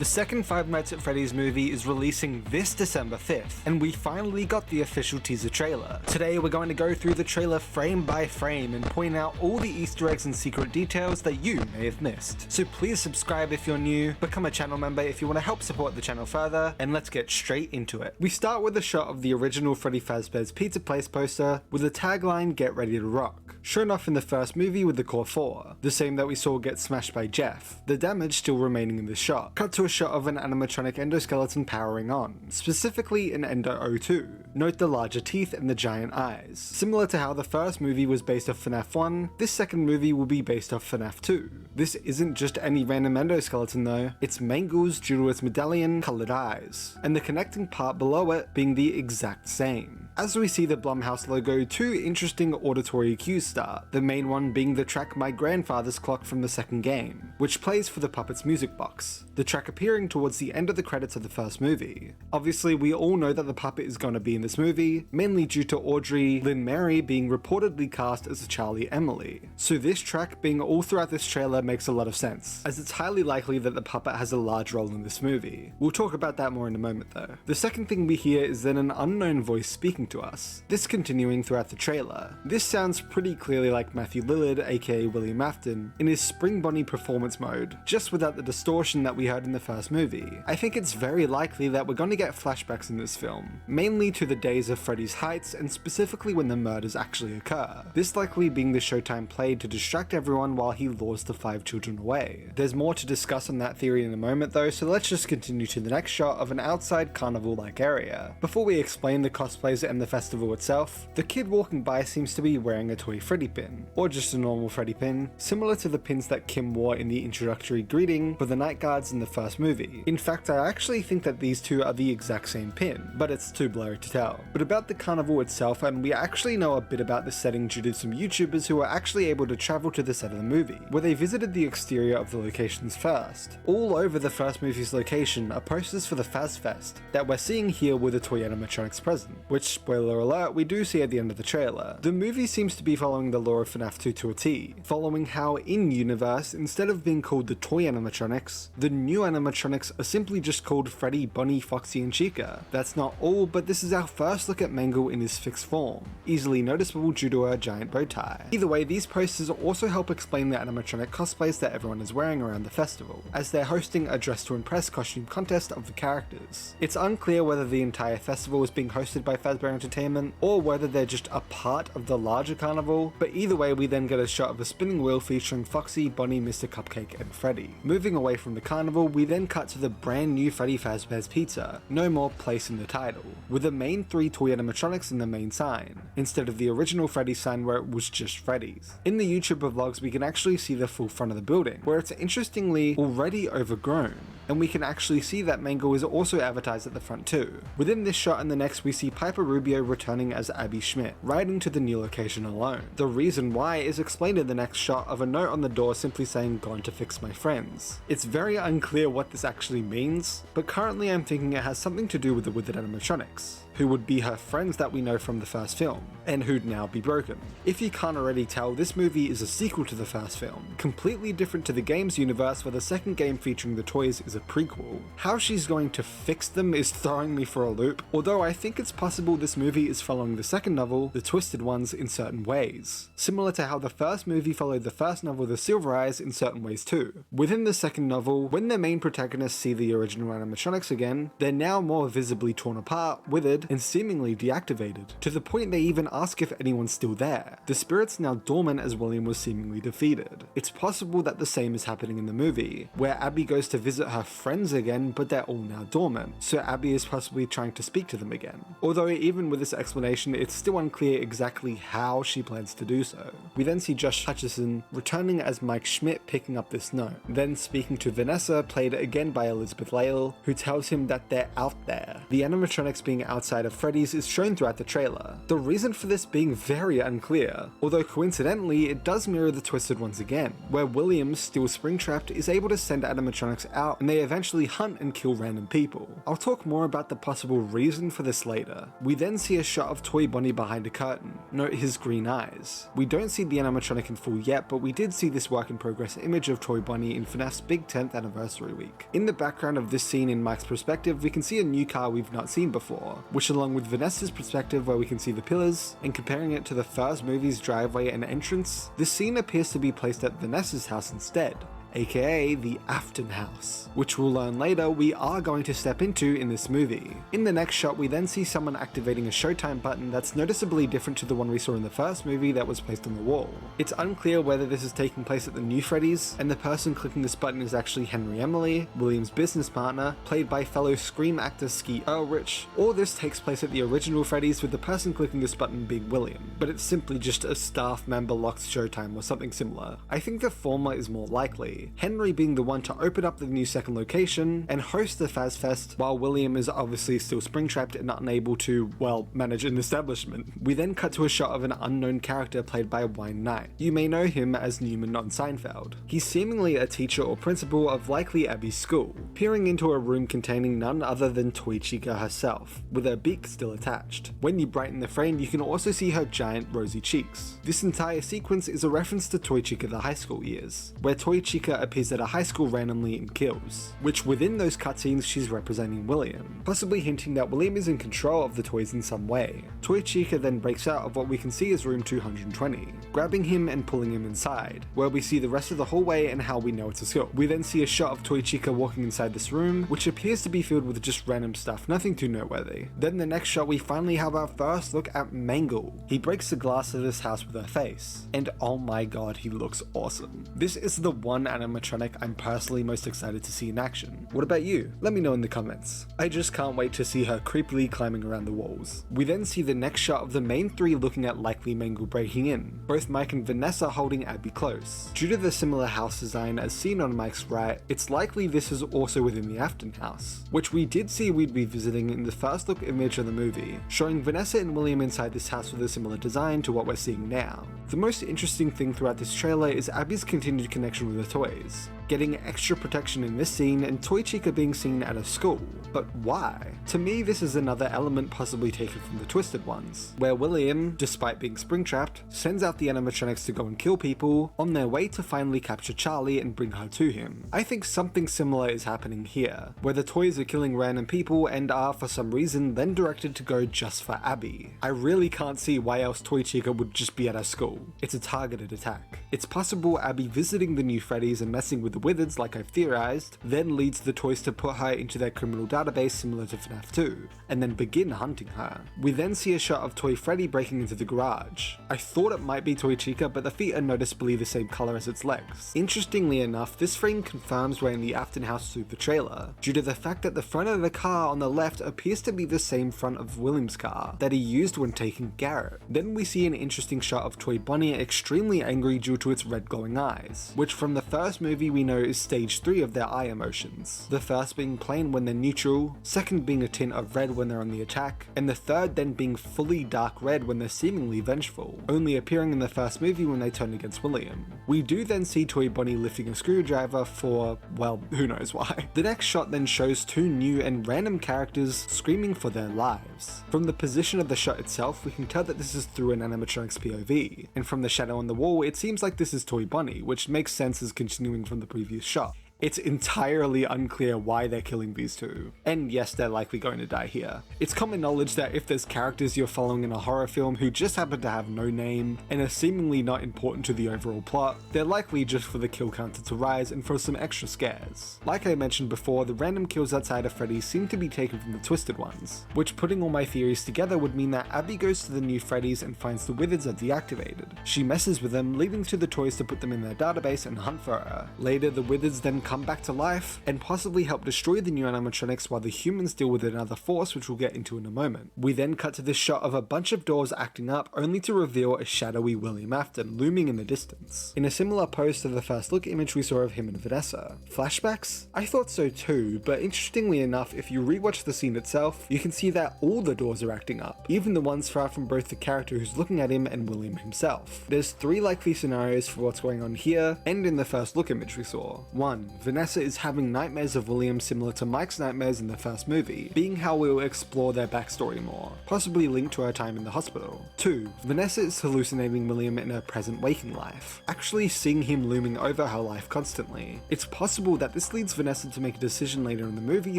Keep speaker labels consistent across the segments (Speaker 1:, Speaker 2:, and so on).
Speaker 1: The second Five Nights at Freddy's movie is releasing this December 5th, and we finally got the official teaser trailer. Today we're going to go through the trailer frame by frame and point out all the Easter eggs and secret details that you may have missed. So please subscribe if you're new, become a channel member if you want to help support the channel further, and let's get straight into it. We start with a shot of the original Freddy Fazbear's Pizza Place poster with the tagline "Get ready to rock," shown off in the first movie with the core 4, the same that we saw get smashed by Jeff, the damage still remaining in this shot. Cut to a shot of an animatronic endoskeleton powering on, specifically an Endo 02. Note the larger teeth and the giant eyes. Similar to how the first movie was based off FNAF 1, this second movie will be based off FNAF 2. This isn't just any random endoskeleton though, it's Mangle's due to its medallion coloured eyes, and the connecting part below it being the exact same. As we see the Blumhouse logo, two interesting auditory cues start, the main one being the track My Grandfather's Clock from the second game, which plays for the puppet's music box, the track appearing towards the end of the credits of the first movie. Obviously, we all know that the puppet is going to be in this movie, mainly due to Audrey Lynn Mary being reportedly cast as Charlie Emily. So this track being all throughout this trailer makes a lot of sense, as it's highly likely that the puppet has a large role in this movie. We'll talk about that more in a moment though. The second thing we hear is then an unknown voice speaking to us, this continuing throughout the trailer. This sounds pretty clearly like Matthew Lillard, aka William Afton, in his Spring Bonnie performance mode, just without the distortion that we heard in the first movie. I think it's very likely that we're going to get flashbacks in this film, mainly to the days of Freddy's Heights and specifically when the murders actually occur, this likely being the Showtime played to distract everyone while he lures the 5 children away. There's more to discuss on that theory in a moment though, so let's just continue to the next shot of an outside carnival-like area. Before we explain the cosplays and the festival itself, the kid walking by seems to be wearing a toy Freddy pin, or just a normal Freddy pin, similar to the pins that Kim wore in the introductory greeting for the night guards in the first movie. In fact, I actually think that these two are the exact same pin, but it's too blurry to tell. But about the carnival itself, and we actually know a bit about the setting due to some YouTubers who were actually able to travel to the set of the movie, where they visited the exterior of the locations first. All over the first movie's location are posters for the Faz Fest that we're seeing here with the toy animatronics present, which, spoiler alert, we do see at the end of the trailer. The movie seems to be following the lore of FNAF 2 to a T, following how in-universe, instead of being called the toy animatronics, the new animatronics are simply just called Freddy, Bonnie, Foxy, and Chica. That's not all, but this is our first look at Mangle in his fixed form, easily noticeable due to her giant bow tie. Either way, these posters also help explain the animatronic cosplays that everyone is wearing around the festival, as they're hosting a Dress to Impress costume contest of the characters. It's unclear whether the entire festival is being hosted by Fazbear Entertainment, or whether they're just a part of the larger carnival, but either way we then get a shot of a spinning wheel featuring Foxy, Bonnie, Mr. Cupcake, and Freddy. Moving away from the carnival, we then cut to the brand new Freddy Fazbear's Pizza, no more place in the title, with the main 3 toy animatronics in the main sign, instead of the original Freddy sign where it was just Freddy's. In the YouTuber vlogs we can actually see the full front of the building, where it's interestingly already overgrown, and we can actually see that Mangle is also advertised at the front too. Within this shot and the next we see Piper Rubio returning as Abby Schmidt, riding to the new location alone. The reason why is explained in the next shot of a note on the door simply saying "Gone to fix my friends." It's very unclear what this actually means, but currently I'm thinking it has something to do with the withered animatronics, who would be her friends that we know from the first film, and who'd now be broken. If you can't already tell, this movie is a sequel to the first film, completely different to the game's universe where the second game featuring the toys is a prequel. How she's going to fix them is throwing me for a loop, although I think it's possible this movie is following the second novel, The Twisted Ones, in certain ways, similar to how the first movie followed the first novel, The Silver Eyes, in certain ways too. Within the second novel, when the main protagonists see the original animatronics again, they're now more visibly torn apart, withered, and seemingly deactivated, to the point they even ask if anyone's still there. The spirit's now dormant as William was seemingly defeated. It's possible that the same is happening in the movie, where Abby goes to visit her friends again, but they're all now dormant, so Abby is possibly trying to speak to them again. Although even with this explanation, it's still unclear exactly how she plans to do so. We then see Josh Hutcherson returning as Mike Schmidt picking up this note, then speaking to Vanessa, played again by Elizabeth Lail, who tells him that they're out there, the animatronics being outside outside of Freddys is shown throughout the trailer, the reason for this being very unclear, although coincidentally it does mirror the Twisted once again, where William, still springtrapped, is able to send animatronics out and they eventually hunt and kill random people. I'll talk more about the possible reason for this later. We then see a shot of Toy Bonnie behind a curtain. Note his green eyes. We don't see the animatronic in full yet, but we did see this work in progress image of Toy Bonnie in FNAF's big 10th anniversary week. In the background of this scene in Mike's perspective, we can see a new car we've not seen before, which along with Vanessa's perspective where we can see the pillars, and comparing it to the first movie's driveway and entrance, this scene appears to be placed at Vanessa's house instead, aka the Afton House, which we'll learn later we are going to step into in this movie. In the next shot we then see someone activating a Showtime button that's noticeably different to the one we saw in the first movie that was placed on the wall. It's unclear whether this is taking place at the new Freddys, and the person clicking this button is actually Henry Emily, William's business partner, played by fellow Scream actor Skeet Ulrich, or this takes place at the original Freddys with the person clicking this button being William, but it's simply just a staff member locked Showtime or something similar. I think the former is more likely, Henry being the one to open up the new second location and host the Fazfest, while William is obviously still springtrapped and unable to, well, manage an establishment. We then cut to a shot of an unknown character played by Wayne Knight. You may know him as Newman on Seinfeld. He's seemingly a teacher or principal of likely Abby's school, peering into a room containing none other than Toy Chica herself, with her beak still attached. When you brighten the frame, you can also see her giant rosy cheeks. This entire sequence is a reference to Toy Chica the high school years, where Toy Chica appears at a high school randomly and kills, which within those cutscenes she's representing William, possibly hinting that William is in control of the toys in some way. Toy Chica then breaks out of what we can see as room 220, grabbing him and pulling him inside, where we see the rest of the hallway and how we know it's a school. We then see a shot of Toy Chica walking inside this room, which appears to be filled with just random stuff, nothing too noteworthy. Then the next shot we finally have our first look at Mangle. He breaks the glass of this house with her face, and oh my god, he looks awesome. This is the one animatronic I'm personally most excited to see in action. What about you? Let me know in the comments. I just can't wait to see her creepily climbing around the walls. We then see the next shot of the main three looking at likely Mangle breaking in, both Mike and Vanessa holding Abby close. Due to the similar house design as seen on Mike's right, it's likely this is also within the Afton house, which we did see we'd be visiting in the first look image of the movie, showing Vanessa and William inside this house with a similar design to what we're seeing now. The most interesting thing throughout this trailer is Abby's continued connection with the toys, getting extra protection in this scene and Toy Chica being seen at a school. But why? To me, this is another element possibly taken from the Twisted ones, where William, despite being springtrapped, sends out the animatronics to go and kill people on their way to finally capture Charlie and bring her to him. I think something similar is happening here, where the toys are killing random people and are for some reason then directed to go just for Abby. I really can't see why else Toy Chica would just be at her school. It's a targeted attack. It's possible Abby visiting the new Freddys and messing with the Wizards like I've theorized, then leads the toys to put her into their criminal database similar to FNAF 2, and then begin hunting her. We then see a shot of Toy Freddy breaking into the garage. I thought it might be Toy Chica, but the feet are noticeably the same color as its legs. Interestingly enough, this frame confirms we're in the Afton house through the trailer, due to the fact that the front of the car on the left appears to be the same front of William's car that he used when taking Garrett. Then we see an interesting shot of Toy Bonnie extremely angry due to its red glowing eyes, which from the first movie we know is stage 3 of their eye emotions. The first being plain when they're neutral, second being a tint of red when they're on the attack, and the third then being fully dark red when they're seemingly vengeful, only appearing in the first movie when they turn against William. We do then see Toy Bonnie lifting a screwdriver for, well, who knows why. The next shot then shows two new and random characters screaming for their lives. From the position of the shot itself, we can tell that this is through an animatronic's POV, and from the shadow on the wall, it seems like this is Toy Bonnie, which makes sense as continuing from the previous shot. It's entirely unclear why they're killing these two. And yes, they're likely going to die here. It's common knowledge that if there's characters you're following in a horror film who just happen to have no name and are seemingly not important to the overall plot, they're likely just for the kill counter to rise and for some extra scares. Like I mentioned before, the random kills outside of Freddy's seem to be taken from the Twisted ones, which putting all my theories together would mean that Abby goes to the new Freddy's and finds the Wizards are deactivated. She messes with them, leaving to the toys to put them in their database and hunt for her. Later, the Wizards then come back to life and possibly help destroy the new animatronics while the humans deal with another force, which we'll get into in a moment. We then cut to this shot of a bunch of doors acting up, only to reveal a shadowy William Afton looming in the distance, in a similar pose to the first look image we saw of him and Vanessa. Flashbacks? I thought so too, but interestingly enough, if you rewatch the scene itself, you can see that all the doors are acting up, even the ones far from both the character who's looking at him and William himself. There's 3 likely scenarios for what's going on here, and in the first look image we saw. 1. Vanessa is having nightmares of William similar to Mike's nightmares in the first movie, being how we will explore their backstory more, possibly linked to her time in the hospital. 2. Vanessa is hallucinating William in her present waking life, actually seeing him looming over her life constantly. It's possible that this leads Vanessa to make a decision later in the movie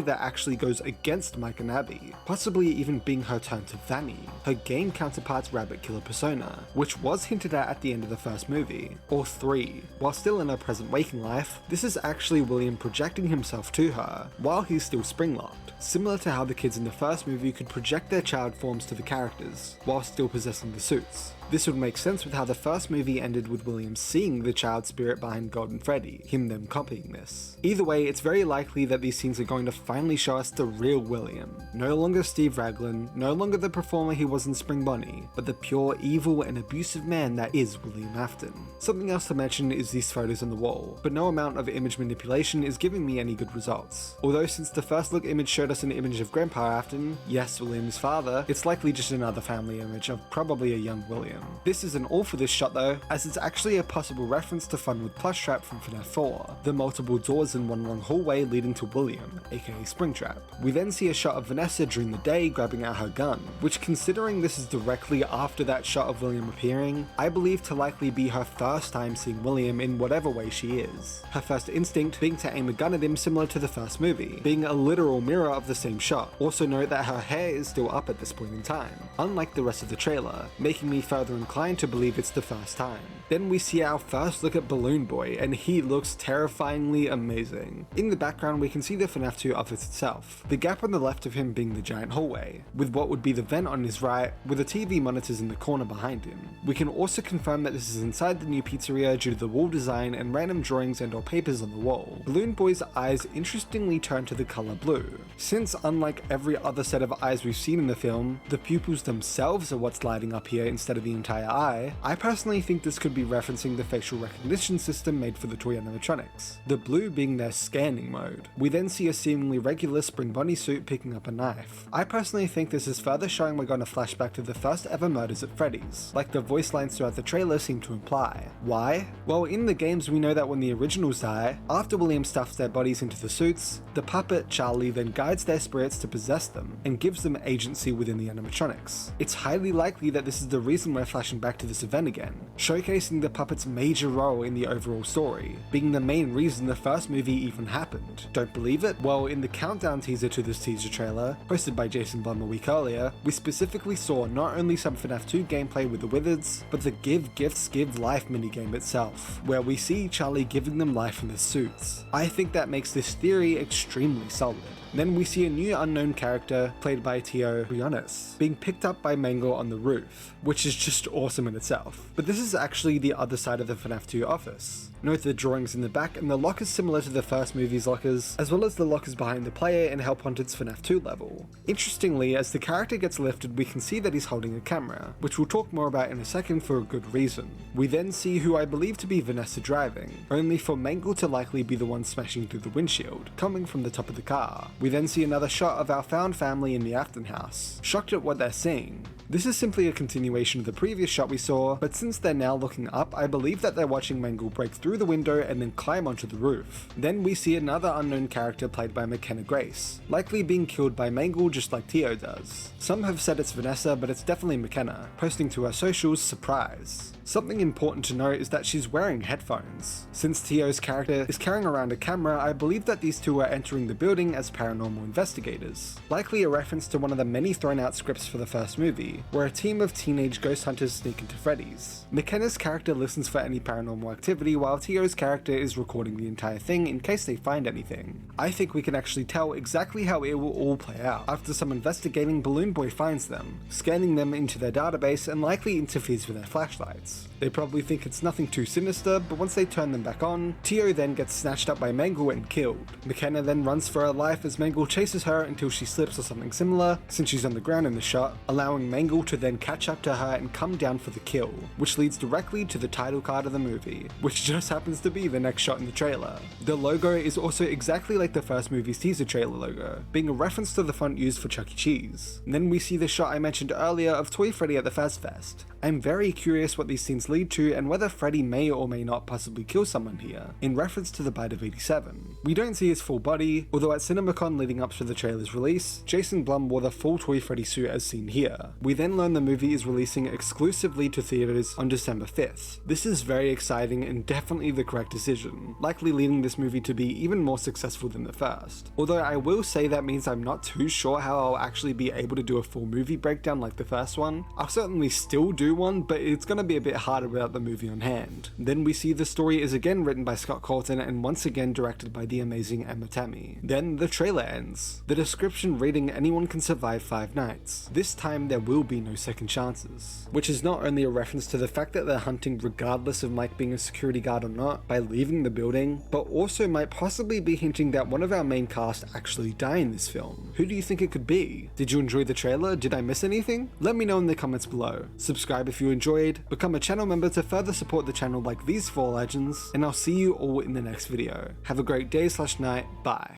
Speaker 1: that actually goes against Mike and Abby, possibly even being her turn to Vanny, her game counterpart's rabbit killer persona, which was hinted at the end of the first movie. Or 3. While still in her present waking life, this is actually William projecting himself to her, while he's still spring-locked, similar to how the kids in the first movie could project their child forms to the characters, while still possessing the suits. This would make sense with how the first movie ended with William seeing the child spirit behind Golden Freddy, him them copying this. Either way, it's very likely that these scenes are going to finally show us the real William. No longer Steve Raglan, no longer the performer he was in Spring Bonnie, but the pure evil and abusive man that is William Afton. Something else to mention is these photos on the wall, but no amount of image manipulation is giving me any good results. Although since the first look image showed us an image of Grandpa Afton, yes, William's father, it's likely just another family image of probably a young William. This isn't all for this shot though, as it's actually a possible reference to Fun with Plushtrap from FNAF 4, the multiple doors in one long hallway leading to William, aka Springtrap. We then see a shot of Vanessa during the day grabbing out her gun, which, considering this is directly after that shot of William appearing, I believe to likely be her first time seeing William in whatever way she is. Her first instinct being to aim a gun at him similar to the first movie, being a literal mirror of the same shot. Also note that her hair is still up at this point in time, unlike the rest of the trailer, making me further inclined to believe it's the first time. Then we see our first look at Balloon Boy, and he looks terrifyingly amazing. In the background we can see the FNAF 2 office itself, the gap on the left of him being the giant hallway, with what would be the vent on his right, with the TV monitors in the corner behind him. We can also confirm that this is inside the new pizzeria due to the wall design and random drawings and or papers on the wall. Balloon Boy's eyes interestingly turn to the color blue, since unlike every other set of eyes we've seen in the film, the pupils themselves are what's lighting up here instead of the entire eye. I personally think this could be referencing the facial recognition system made for the toy animatronics, the blue being their scanning mode. We then see a seemingly regular Spring Bonnie suit picking up a knife. I personally think this is further showing we're going to flashback to the first ever murders at Freddy's, like the voice lines throughout the trailer seem to imply. Why? Well, in the games we know that when the originals die, after William stuffs their bodies into the suits, the puppet Charlie then guides their spirits to possess them, and gives them agency within the animatronics. It's highly likely that this is the reason we're flashing back to this event again, showcasing the puppet's major role in the overall story, being the main reason the first movie even happened. Don't believe it? Well, in the countdown teaser to this teaser trailer, posted by Jason Blum a week earlier, we specifically saw not only some FNAF 2 gameplay with the Wizards, but the Give Gifts Give Life minigame itself, where we see Charlie giving them life in their suits. I think that makes this theory extremely solid. Then we see a new unknown character, played by Tio Briones, being picked up by Mangle on the roof, which is just awesome in itself. But this is actually the other side of the FNAF 2 office. Note the drawings in the back and the lockers similar to the first movie's lockers, as well as the lockers behind the player in Help Wanted's FNAF 2 level. Interestingly, as the character gets lifted, we can see that he's holding a camera, which we'll talk more about in a second for a good reason. We then see who I believe to be Vanessa driving, only for Mangle to likely be the one smashing through the windshield, coming from the top of the car. We then see another shot of our found family in the Afton house, shocked at what they're seeing. This is simply a continuation of the previous shot we saw, but since they're now looking up, I believe that they're watching Mangle break through the window and then climb onto the roof. Then we see another unknown character played by McKenna Grace, likely being killed by Mangle just like Tio does. Some have said it's Vanessa, but it's definitely McKenna, posting to her socials, surprise. Something important to note is that she's wearing headphones. Since Tio's character is carrying around a camera, I believe that these two are entering the building as paranormal investigators, likely a reference to one of the many thrown out scripts for the first movie, where a team of teenage ghost hunters sneak into Freddy's. McKenna's character listens for any paranormal activity while Tio's character is recording the entire thing in case they find anything. I think we can actually tell exactly how it will all play out. After some investigating, Balloon Boy finds them, scanning them into their database and likely interferes with their flashlights. They probably think it's nothing too sinister, but once they turn them back on, Tio then gets snatched up by Mangle and killed. McKenna then runs for her life as Mangle chases her until she slips or something similar, since she's on the ground in the shot, allowing Mangle to then catch up to her and come down for the kill, which leads directly to the title card of the movie, which just happens to be the next shot in the trailer. The logo is also exactly like the first movie's teaser trailer logo, being a reference to the font used for Chuck E. Cheese. And then we see the shot I mentioned earlier of Toy Freddy at the Fazfest. I'm very curious what these scenes lead to and whether Freddy may or may not possibly kill someone here, in reference to the Bite of 87. We don't see his full body, although at CinemaCon leading up to the trailer's release, Jason Blum wore the full Toy Freddy suit as seen here. We then learn the movie is releasing exclusively to theaters on December 5th. This is very exciting and definitely the correct decision, likely leading this movie to be even more successful than the first. Although I will say that means I'm not too sure how I'll actually be able to do a full movie breakdown like the first one. I'll certainly still do one, but it's gonna be a bit harder without the movie on hand. Then we see the story is again written by Scott Cawthon and once again directed by the amazing Emma Tammi. Then the trailer ends, the description reading anyone can survive 5 nights. This time there will be no second chances, which is not only a reference to the fact that they're hunting regardless of Mike being a security guard or not by leaving the building, but also might possibly be hinting that one of our main cast actually die in this film. Who do you think it could be? Did you enjoy the trailer? Did I miss anything? Let me know in the comments below. Subscribe if you enjoyed, become a channel member to further support the channel like these 4 legends, and I'll see you all in the next video. Have a great day/night, bye.